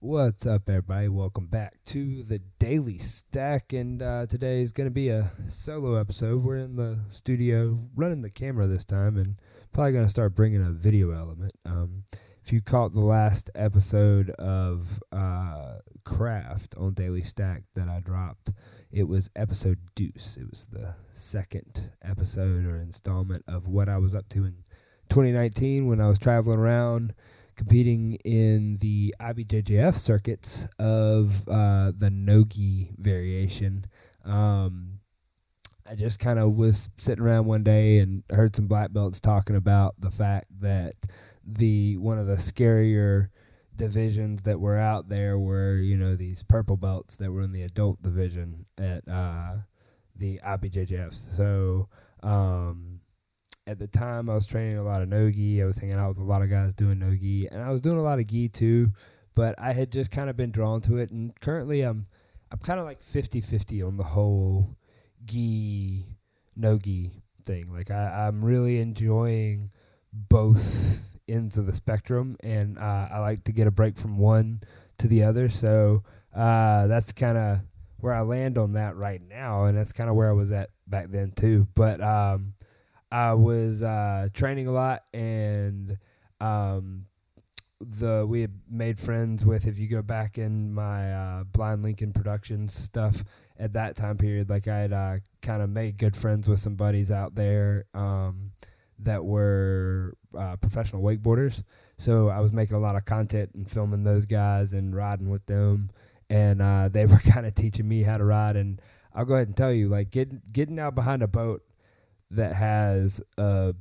What's up, everybody? Welcome back to the Daily Stack, and today is going to be a solo episode. We're in the studio running the camera this time, and probably going to start bringing a video element. If you caught the last episode of Craft on Daily Stack that I dropped, it was episode Deuce. It was the second episode or installment of what I was up to in 2019 when I was traveling around competing in the IBJJF circuits of the Nogi variation. I just kind of was sitting around one day and heard some black belts talking about the fact that one of the scarier divisions that were out there were, these purple belts that were in the adult division at the IBJJFs. So, at the time, I was training a lot of no-gi. I was hanging out with a lot of guys doing no-gi, and I was doing a lot of gi too, but I had just kind of been drawn to it, and currently I'm kind of like 50-50 on the whole gi, no-gi thing. Like, I'm really enjoying both ends of the spectrum, and I like to get a break from one to the other, so that's kind of where I land on that right now, and that's kind of where I was at back then too, but I was training a lot, and we had made friends with, if you go back in my Blind Lincoln Productions stuff at that time period, like I had kind of made good friends with some buddies out there that were professional wakeboarders. So I was making a lot of content and filming those guys and riding with them, and they were kind of teaching me how to ride. And I'll go ahead and tell you, like getting out behind a boat that has a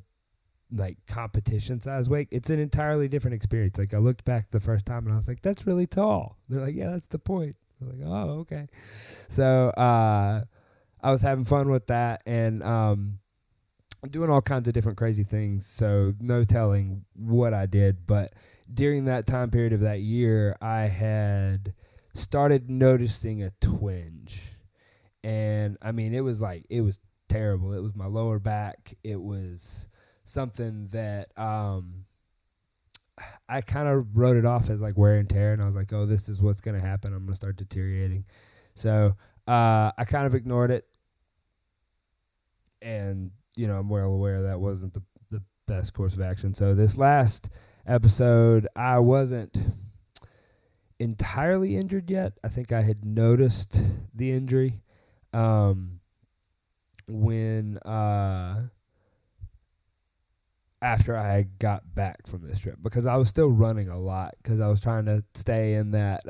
competition size wake, it's an entirely different experience. Like, I looked back the first time and I was like, that's really tall. They're like, yeah, that's the point. I was like, oh, okay. So I was having fun with that, and doing all kinds of different crazy things, so no telling what I did. But during that time period of that year, I had started noticing a twinge, and I mean, it was terrible. It was my lower back. It was something that I kind of wrote it off as like wear and tear, and I was like, oh, this is what's going to happen. I'm going to start deteriorating. So I kind of ignored it, and I'm well aware that wasn't the best course of action. So this last episode, I wasn't entirely injured yet. I think I had noticed the injury when after I got back from this trip, because I was still running a lot, because I was trying to stay in that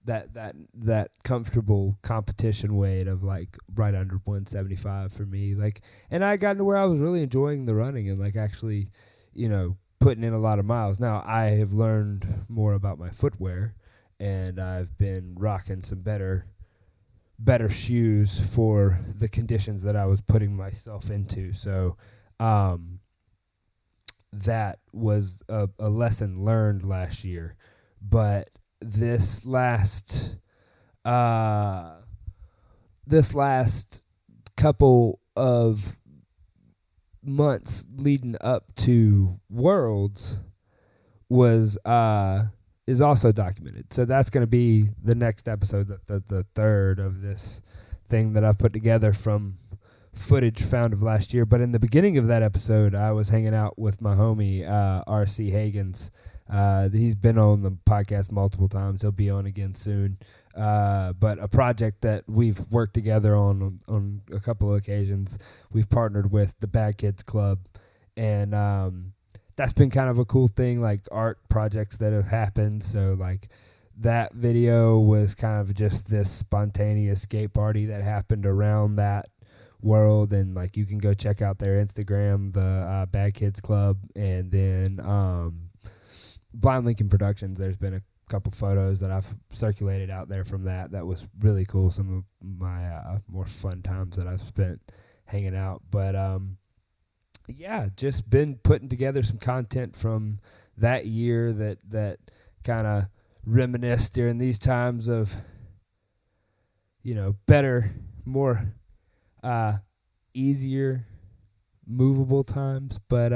that comfortable competition weight of like right under 175 for me. Like, and I got to where I was really enjoying the running and like actually, putting in a lot of miles. Now I have learned more about my footwear, and I've been rocking some better shoes for the conditions that I was putting myself into. So that was a lesson learned last year. But this last couple of months leading up to Worlds was is also documented. So that's going to be the next episode, the third of this thing that I've put together from footage found of last year. But in the beginning of that episode, I was hanging out with my homie, R.C. Hagans. He's been on the podcast multiple times. He'll be on again soon. But a project that we've worked together on a couple of occasions. We've partnered with the Bad Kids Club, and that's been kind of a cool thing, like art projects that have happened. So like that video was kind of just this spontaneous skate party that happened around that world, and like you can go check out their Instagram, the Bad Kids Club, and then Blind Lincoln Productions. There's been a couple photos that I've circulated out there from that was really cool. Some of my more fun times that I've spent hanging out. But yeah, just been putting together some content from that year that kind of reminisce during these times of, better, more easier, movable times. But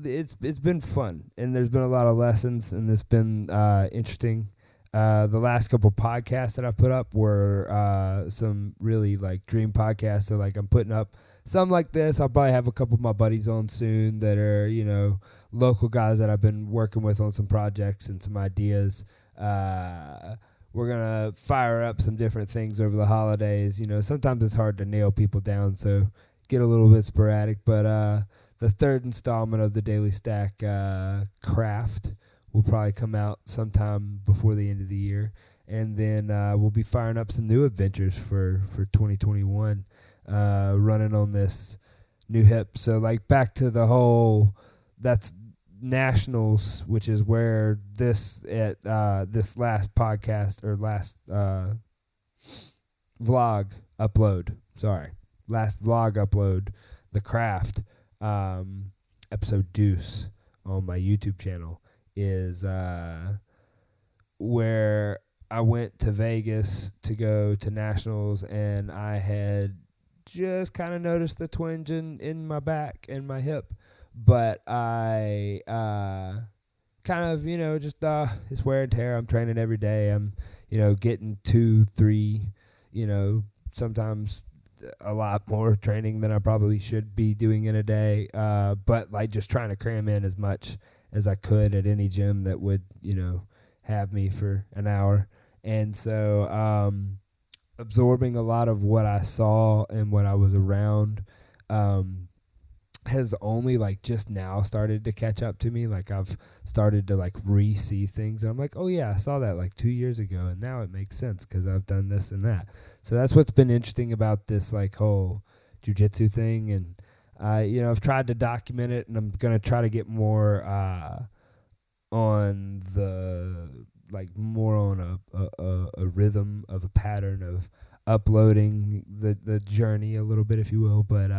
it's been fun, and there's been a lot of lessons, and it's been interesting. The last couple podcasts that I've put up were some really like dream podcasts. So like I'm putting up some like this. I'll probably have a couple of my buddies on soon that are, local guys that I've been working with on some projects and some ideas. We're going to fire up some different things over the holidays. Sometimes it's hard to nail people down, so get a little bit sporadic. But the third installment of the Daily Stack craft will probably come out sometime before the end of the year. And then we'll be firing up some new adventures for 2021, running on this new hip. So, like, back to the whole, that's Nationals, which is where this last podcast or last vlog upload, the craft, episode deuce on my YouTube channel, is where I went to Vegas to go to Nationals, and I had just kind of noticed the twinge in my back and my hip, but I kind of, just it's wear and tear. I'm training every day. I'm, getting 2, 3, sometimes a lot more training than I probably should be doing in a day, but like just trying to cram in as much as I could at any gym that would, have me for an hour. And so absorbing a lot of what I saw and what I was around has only like just now started to catch up to me. Like I've started to like re-see things, and I'm like, oh yeah, I saw that like 2 years ago, and now it makes sense because I've done this and that. So that's what's been interesting about this like whole jiu-jitsu thing. And I've tried to document it, and I'm going to try to get more on a rhythm of a pattern of uploading the journey a little bit, if you will. But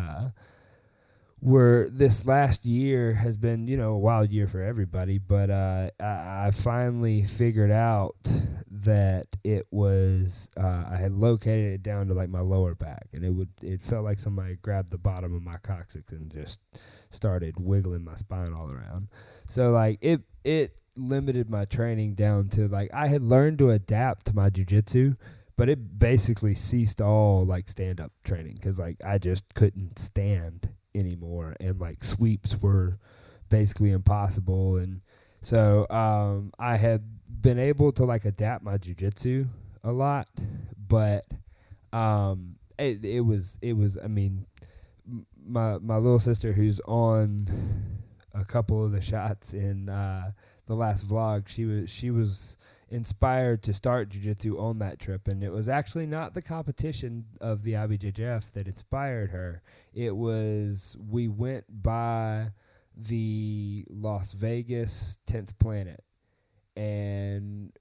where this last year has been, a wild year for everybody, but I finally figured out that it was, I had located it down to like my lower back, and it felt like somebody grabbed the bottom of my coccyx and just started wiggling my spine all around. So like it limited my training down to like, I had learned to adapt to my jiu-jitsu, but it basically ceased all like stand-up training because like I just couldn't stand anymore, and like sweeps were basically impossible. And so I had been able to like adapt my jiu-jitsu a lot, but it was I mean, my little sister, who's on a couple of the shots in the last vlog, she was inspired to start jiu-jitsu on that trip, and it was actually not the competition of the IBJJF that inspired her. It was, we went by the Las Vegas 10th Planet and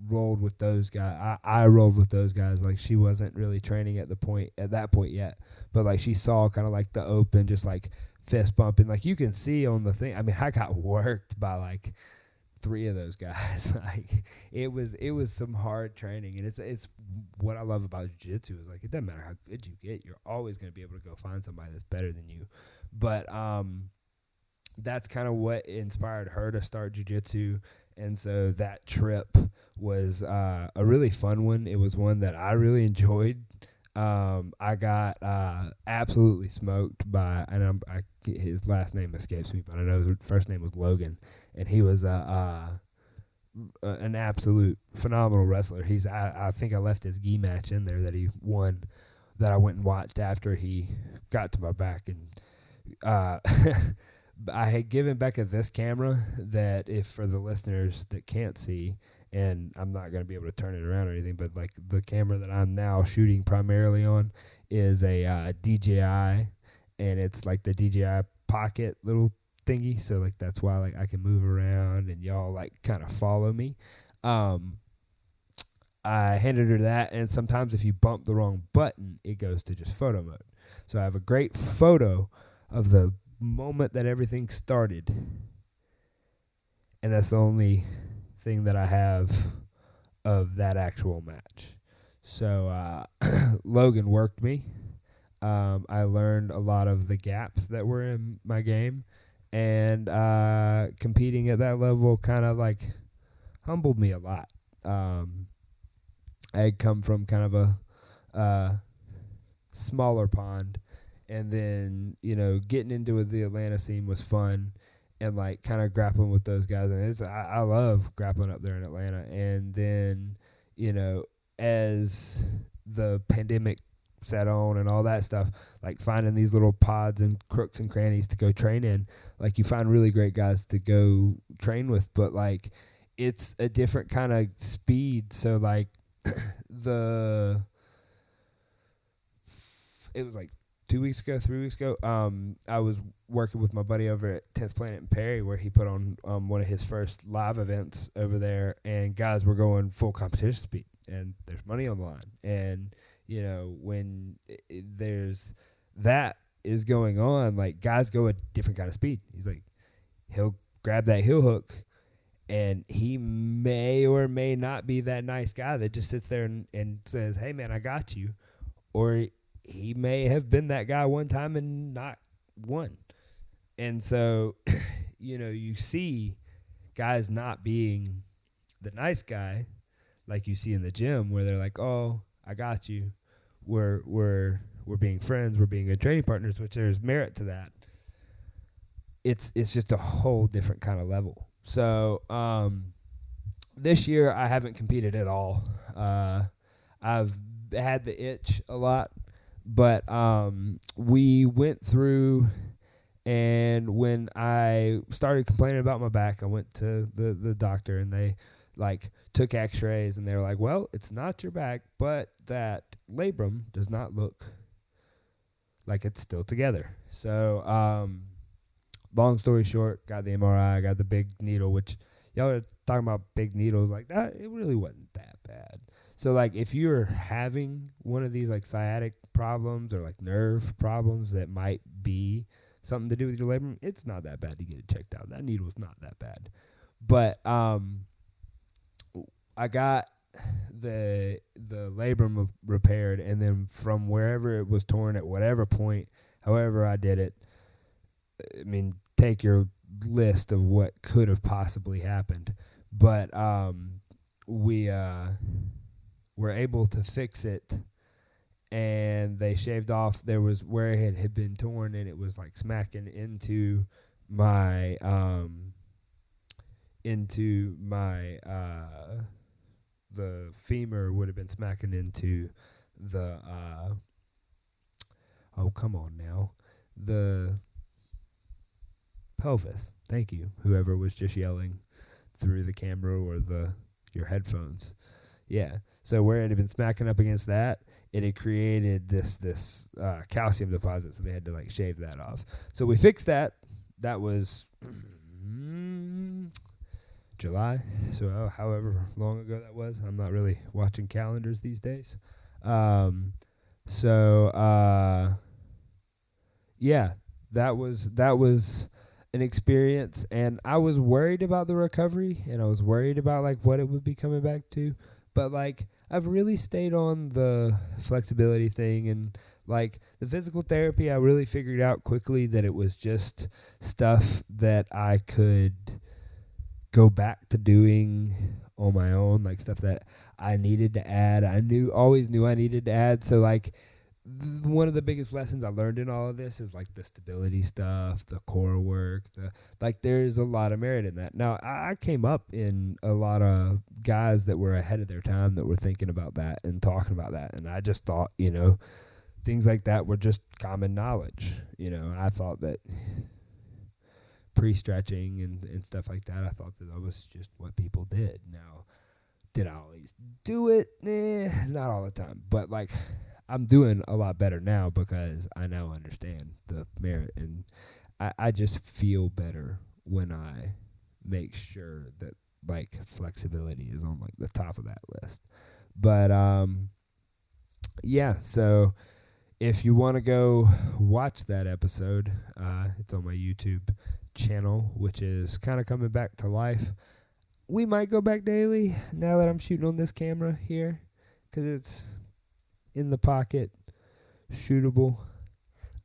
rolled with those guys. I rolled with those guys. Like, she wasn't really training at that point yet, but like she saw kind of like the open, just like fist bumping. Like you can see on the thing. I mean, I got worked by like 3 of those guys. Like it was some hard training, and it's what I love about jiu-jitsu is like, it doesn't matter how good you get, you're always going to be able to go find somebody that's better than you. But that's kind of what inspired her to start jiu-jitsu. And so that trip was a really fun one. It was one that I really enjoyed. I got absolutely smoked by, and his last name escapes me, but I know his first name was Logan, and he was an absolute phenomenal wrestler. I think I left his gi match in there that he won, that I went and watched after he got to my back, and I had given Becca this camera that, if for the listeners that can't see, and I'm not going to be able to turn it around or anything, but like the camera that I'm now shooting primarily on is a DJI, and it's like the DJI Pocket little thingy. So like that's why like I can move around and y'all like kind of follow me. I handed her that, and sometimes if you bump the wrong button, it goes to just photo mode. So I have a great photo of the moment that everything started, and that's the only thing that I have of that actual match. So Logan worked me. I learned a lot of the gaps that were in my game, and competing at that level kind of like humbled me a lot. I had come from kind of a smaller pond, and then getting into the Atlanta scene was fun, and like kind of grappling with those guys, and I love grappling up there in Atlanta. And then as the pandemic set on and all that stuff, like finding these little pods and crooks and crannies to go train in, like you find really great guys to go train with, but like it's a different kind of speed. So like it was like 3 weeks ago, I was working with my buddy over at 10th Planet in Perry, where he put on one of his first live events over there, and guys were going full competition speed, and there's money on the line. And when there's that is going on, like guys go a different kind of speed. He's like, he'll grab that heel hook, and he may or may not be that nice guy that just sits there and says, hey man, I got you. Or he may have been that guy one time and not won. And so, you see guys not being the nice guy like you see in the gym, where they're like, oh, I got you. We're being friends. We're being good training partners, which there's merit to that. It's just a whole different kind of level. So this year I haven't competed at all. I've had the itch a lot, but we went through, and when I started complaining about my back, I went to the doctor, and they like took x-rays, and they were like, well, it's not your back, but that labrum does not look like it's still together. So long story short, got the MRI, got the big needle, which y'all are talking about big needles like that. It really wasn't that bad. So like if you're having one of these like sciatic problems or like nerve problems that might be something to do with your labrum, it's not that bad to get it checked out. That needle is not that bad. But I got the labrum repaired, and then from wherever it was torn at whatever point, however I did it, I mean, take your list of what could have possibly happened, but we were able to fix it, and they shaved off. There was where it had been torn, and it was like smacking into my the femur would have been smacking into the the pelvis. Thank you, whoever was just yelling through the camera or your headphones. Yeah. So where it had been smacking up against that, it had created this calcium deposit, so they had to like shave that off. So we fixed that. That was July. So however long ago that was. I'm not really watching calendars these days. Yeah, that was an experience, and I was worried about the recovery, and I was worried about like what it would be coming back to, but like I've really stayed on the flexibility thing, and like the physical therapy, I really figured out quickly that it was just stuff that I could go back to doing on my own, like stuff that I needed to add. I always knew I needed to add. So like one of the biggest lessons I learned in all of this is like the stability stuff, the core work, there's a lot of merit in that. Now I came up in a lot of guys that were ahead of their time that were thinking about that and talking about that, and I just thought, things like that were just common knowledge. I thought that pre-stretching and stuff like that, I thought that was just what people did. Now, did I always do it? Not all the time, but like I'm doing a lot better now because I now understand the merit, and I just feel better when I make sure that like flexibility is on like the top of that list. But yeah, so if you want to go watch that episode, it's on my YouTube channel, which is kind of coming back to life. We might go back daily now that I'm shooting on this camera here, because it's in the pocket, shootable.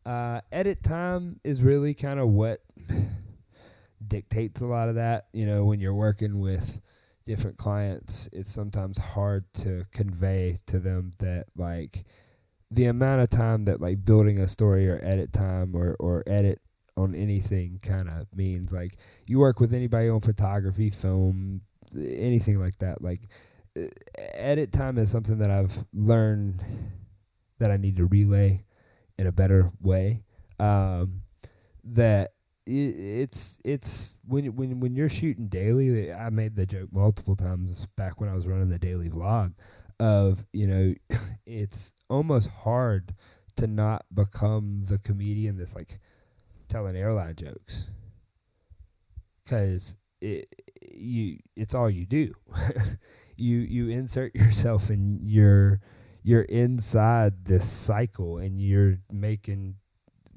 Edit time is really kind of what dictates a lot of that. When you're working with different clients, it's sometimes hard to convey to them that like the amount of time that like building a story or edit time or edit on anything kind of means. Like you work with anybody on photography, film, anything like that, like edit time is something that I've learned that I need to relay in a better way. That it's when you're shooting daily. I made the joke multiple times back when I was running the daily vlog of it's almost hard to not become the comedian that's like telling airline jokes, because it's all you do. you insert yourself and you're inside this cycle, and you're making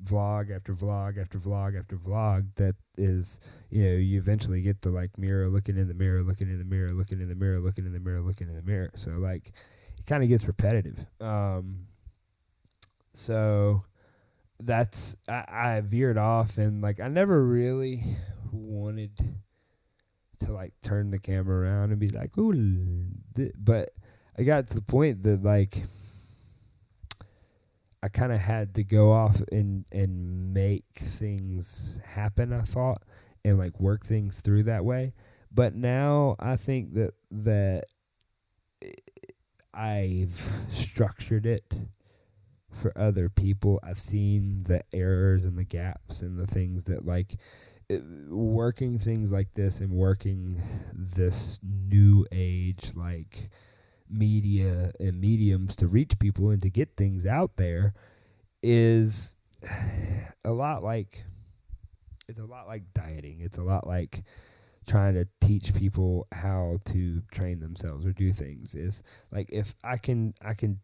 vlog after vlog after vlog after vlog that is, you eventually get to like mirror, looking in the mirror, looking in the mirror, looking in the mirror, looking in the mirror, looking in the mirror. So like it kind of gets repetitive. So that's, I veered off, and like I never really wanted to like turn the camera around and be like, ooh, but I got to the point that like I kind of had to go off and make things happen, I thought, and like work things through that way. But now I think that I've structured it for other people. I've seen the errors and the gaps and the things that like working things like this and working this new age like media and mediums to reach people and to get things out there is a lot like dieting. It's a lot like trying to teach people how to train themselves or do things. Is like, if I can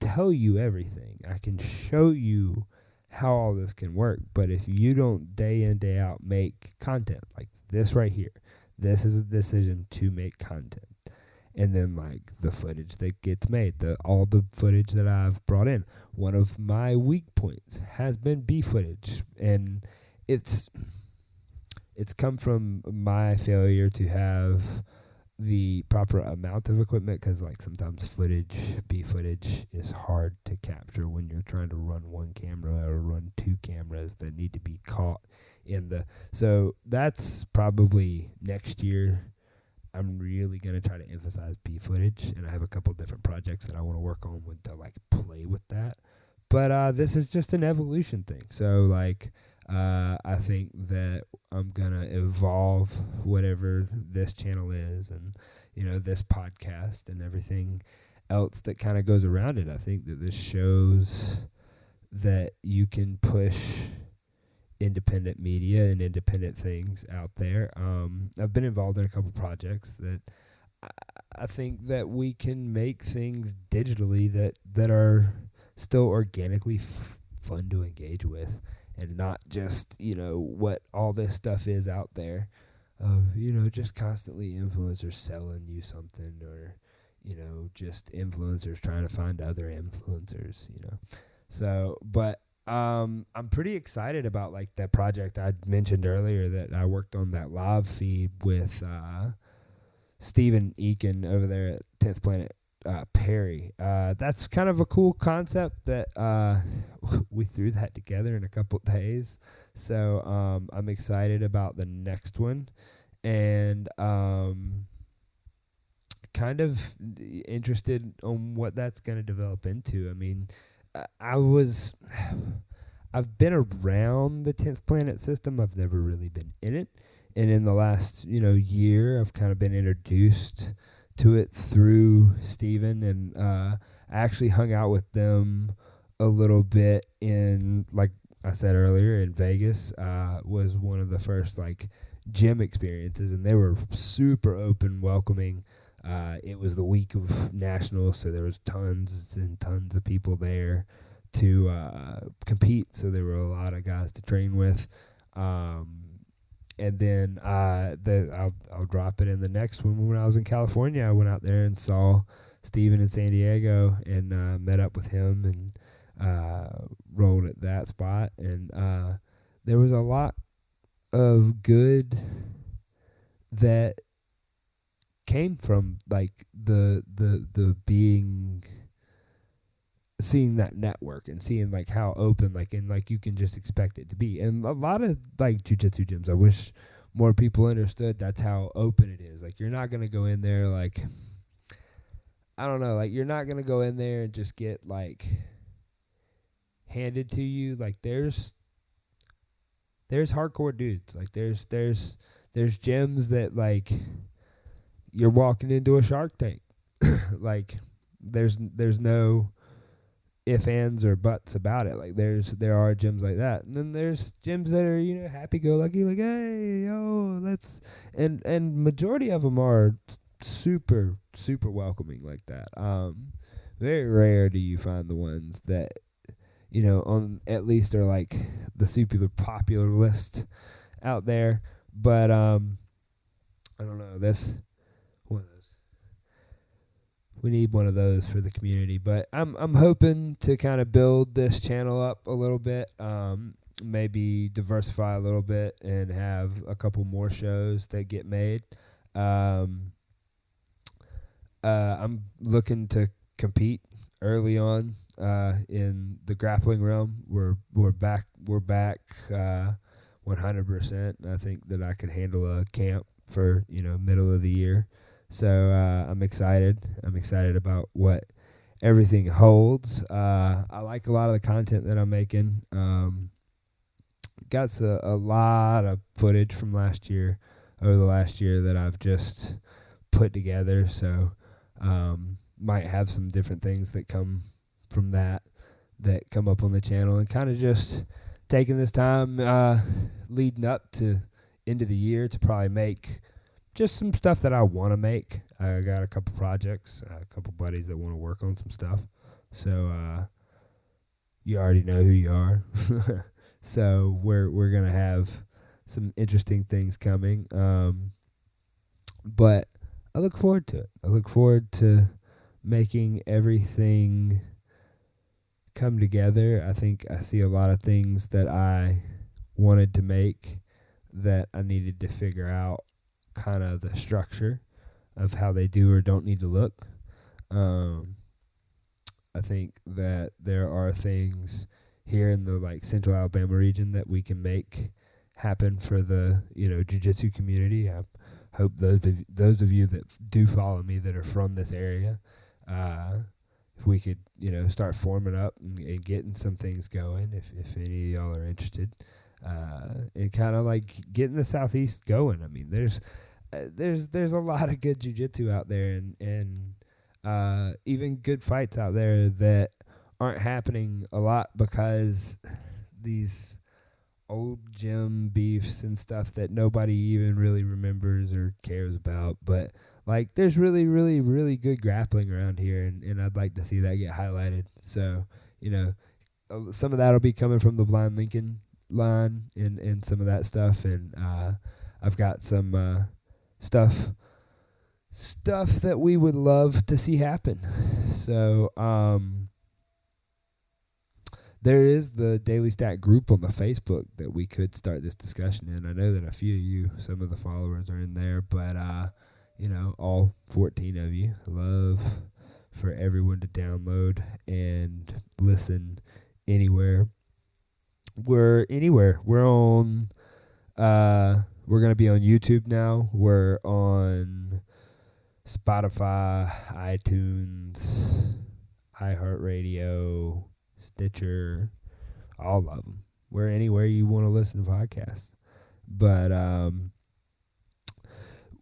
tell you everything, I can show you how all this can work, but if you don't day in day out make content like this right here, this is a decision to make content. And then like the footage that gets made, all the footage that I've brought in. One of my weak points has been B footage, and it's come from my failure to have the proper amount of equipment, because like sometimes B footage is hard to capture when you're trying to run one camera or run two cameras that need to be caught in the. So that's probably next year. I'm really going to try to emphasize B footage, and I have a couple different projects that I want to work on to like play with that. But this is just an evolution thing. So like I think that I'm going to evolve whatever this channel is, and this podcast and everything else that kind of goes around it. I think that this shows that you can push independent media and independent things out there. I've been involved in a couple projects that I think that we can make things digitally that are still organically fun to engage with, and not just what all this stuff is out there of just constantly influencers selling you something, or just influencers trying to find other influencers. So but I'm pretty excited about like that project I mentioned earlier that I worked on, that live feed with Stephen Eakin over there at 10th Planet Perry. That's kind of a cool concept that we threw that together in a couple days. So I'm excited about the next one, and kind of interested on what that's going to develop into. I mean, I've been around the 10th Planet system. I've never really been in it. And in the last, year, I've kind of been introduced to it through Steven. And I actually hung out with them a little bit in, like I said earlier, in Vegas. Was one of the first, like, gym experiences. And they were super open, welcoming. It was the week of Nationals, so there was tons and tons of people there to compete. So there were a lot of guys to train with. And then I'll drop it in the next one. When I was in California, I went out there and saw Steven in San Diego and met up with him and rolled at that spot. And there was a lot of good that came from like the being, seeing that network and seeing like how open, like, and like you can just expect it to be. And a lot of like jiu-jitsu gyms, I wish more people understood that's how open it is. Like, you're not going to go in there like, I don't know, like, you're not going to go in there and just get like handed to you. Like, there's hardcore dudes. Like, there's gyms that like you're walking into a Shark Tank. Like, there's no ifs, ands, or buts about it. Like, there are gyms like that, and then there's gyms that are, you know, happy-go-lucky, like, hey, yo, let's, and majority of them are super welcoming like that. Very rare do you find the ones that, you know, on at least are like the super popular list out there. But I don't know, that's one of those. We need one of those for the community. But I'm hoping to kind of build this channel up a little bit, maybe diversify a little bit and have a couple more shows that get made. I'm looking to compete early on in the grappling realm. We're back 100%. I think that I could handle a camp for, you know, middle of the year. So I'm excited. I'm excited about what everything holds. I like a lot of the content that I'm making. Got a lot of footage from last year, over the last year, that I've just put together. So might have some different things that come from that come up on the channel, and kind of just taking this time leading up to end of the year to probably make just some stuff that I want to make. I got a couple projects, a couple buddies that want to work on some stuff. So you already know who you are. So we're gonna have some interesting things coming. But I look forward to it. I look forward to making everything come together. I think I see a lot of things that I wanted to make that I needed to figure out kind of the structure of how they do or don't need to look. I think that there are things here in the like Central Alabama region that we can make happen for the, you know, jiu-jitsu community. I hope those of you that do follow me that are from this area, if we could, you know, start forming up and getting some things going, if any of y'all are interested, and kind of like getting the Southeast going. I mean, there's a lot of good jiu-jitsu out there, and even good fights out there that aren't happening a lot because these old gym beefs and stuff that nobody even really remembers or cares about. But like, there's really good grappling around here, and I'd like to see that get highlighted. So, you know, some of that will be coming from the Blind Lincoln line and some of that stuff, and I've got some stuff that we would love to see happen. So there is the Daily Stat group on the Facebook that we could start this discussion in. I know that a few of you, some of the followers are in there, but you know, all 14 of you, love for everyone to download and listen anywhere. We're on we're going to be on YouTube now. We're on Spotify, iTunes, iHeartRadio, Stitcher, all of them. We're anywhere you want to listen to podcasts. But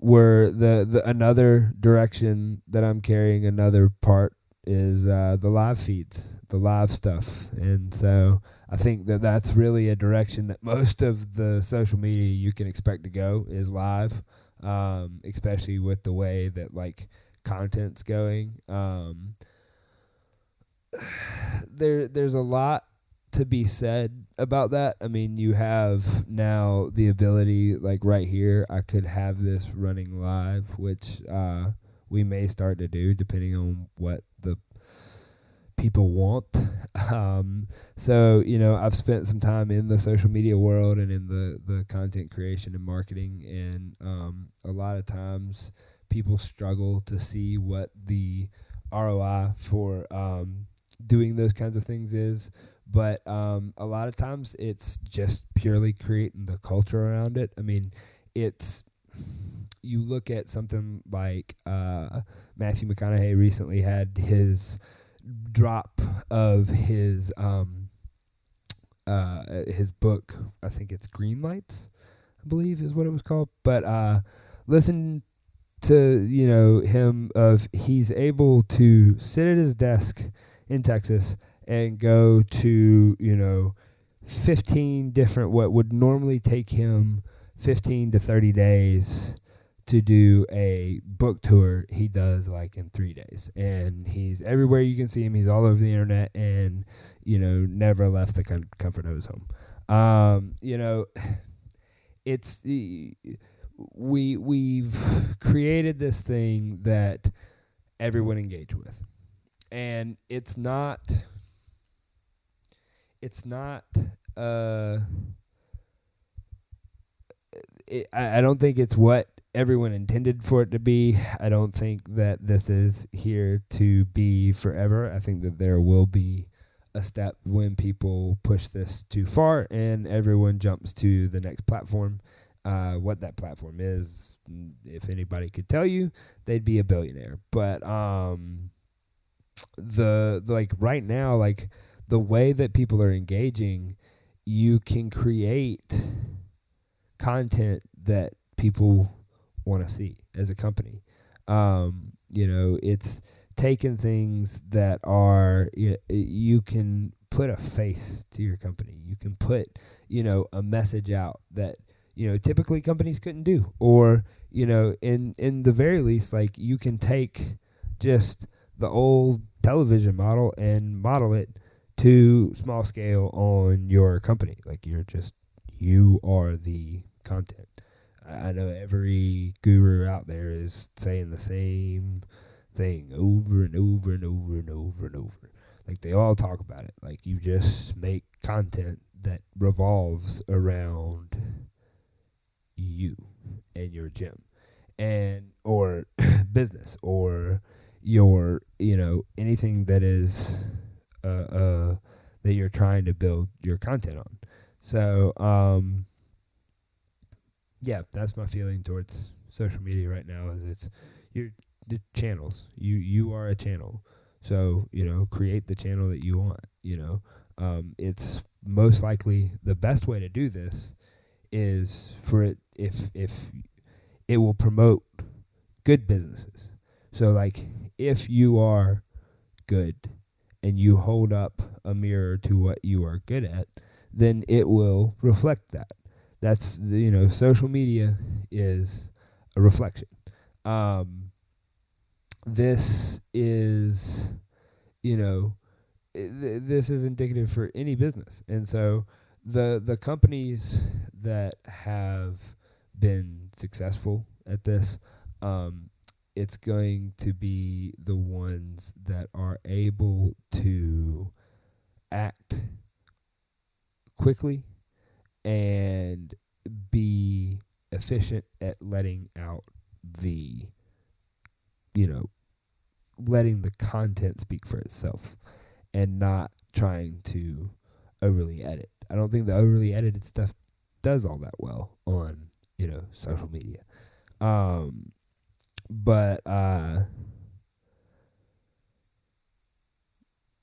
we're the another direction that I'm carrying, another part, is the live feeds, the live stuff. And so I think that that's really a direction that most of the social media you can expect to go is live, especially with the way that like content's going. There's a lot to be said about that. I mean, you have now the ability, like right here, I could have this running live, which we may start to do depending on what the people want. So, I've spent some time in the social media world and in the content creation and marketing, and a lot of times people struggle to see what the ROI for doing those kinds of things is. But a lot of times it's just purely creating the culture around it. I mean, you look at something like Matthew McConaughey recently had his drop of his book. I think it's Green Lights, I believe is what it was called. But listen to him of he's able to sit at his desk in Texas and go to 15 different, what would normally take him 15 to 30 days to do a book tour, he does like in 3 days. And he's everywhere you can see him. He's all over the internet and, never left the comfort of his home. It's we've created this thing that everyone engage with. And I don't think it's what everyone intended for it to be. I don't think that this is here to be forever. I think that there will be a step when people push this too far and everyone jumps to the next platform. What that platform is, if anybody could tell you, they'd be a billionaire. But right now, like the way that people are engaging, you can create content that people want to see as a company. It's taking things that are, you can put a face to your company. You can put, a message out that, typically companies couldn't do. Or, in the very least, like you can take just the old television model and model it to small scale on your company. Like you are the content. I know every guru out there is saying the same thing over and over and over and over and over. Like they all talk about it. Like you just make content that revolves around you and your gym and or business or your anything that is that you're trying to build your content on. So yeah, that's my feeling towards social media right now. Is you're the channels. You are a channel, so create the channel that you want. It's most likely the best way to do this is for it if it will promote good businesses. So like if you are good and you hold up a mirror to what you are good at, then it will reflect that. That's social media is a reflection. This is this is indicative for any business. And so the companies that have been successful at this, it's going to be the ones that are able to act quickly and be efficient at letting out the, letting the content speak for itself and not trying to overly edit. I don't think the overly edited stuff does all that well on, social media. But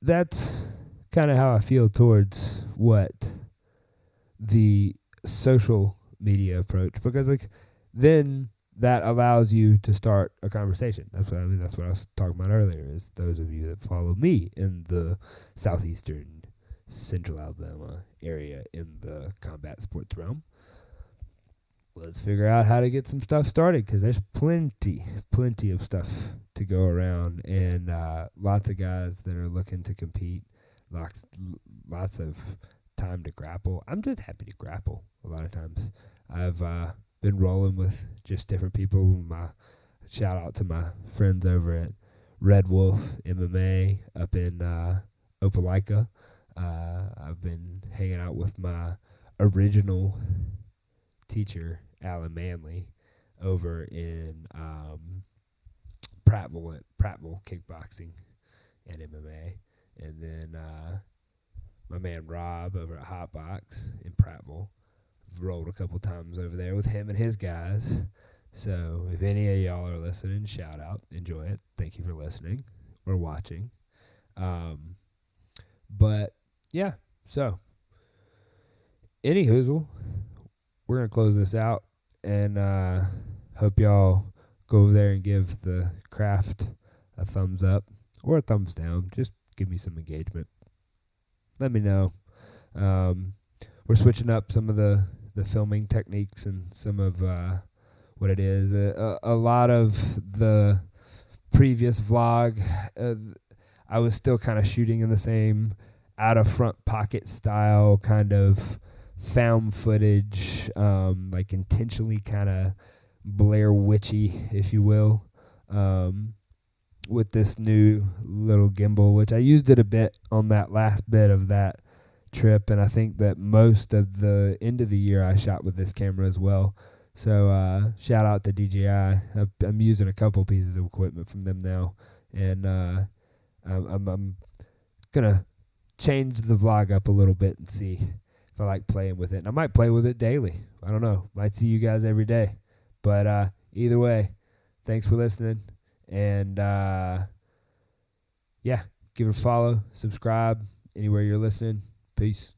that's kind of how I feel towards what the social media approach, because then that allows you to start a conversation. That's what I was talking about earlier, is those of you that follow me in the southeastern central Alabama area in the combat sports realm. Let's figure out how to get some stuff started, because there's plenty of stuff to go around, and lots of guys that are looking to compete, lots of time to grapple. I'm just happy to grapple a lot of times. I've been rolling with just different people. My shout out to my friends over at Red Wolf MMA up in Opelika. I've been hanging out with my original teacher, Alan Manley, over in Prattville Kickboxing and MMA. And then my man Rob over at Hotbox in Prattville. I've rolled a couple times over there with him and his guys. So if any of y'all are listening, shout out. Enjoy it. Thank you for listening or watching. But yeah, so any hoozle, we're going to close this out, and hope y'all go over there and give the craft a thumbs up or a thumbs down. Just give me some engagement. Let me know. We're switching up some of the filming techniques and some of what it is. A lot of the previous vlog, I was still kind of shooting in the same out of front pocket style kind of found footage, like intentionally kind of Blair Witchy, if you will, with this new little gimbal, which I used it a bit on that last bit of that trip, and I think that most of the end of the year I shot with this camera as well. So shout out to DJI. I'm using a couple pieces of equipment from them now, and I'm gonna change the vlog up a little bit and see if I like playing with it. And I might play with it daily. I don't know. Might see you guys every day. But either way, thanks for listening. And yeah, give it a follow, subscribe anywhere you're listening. Peace.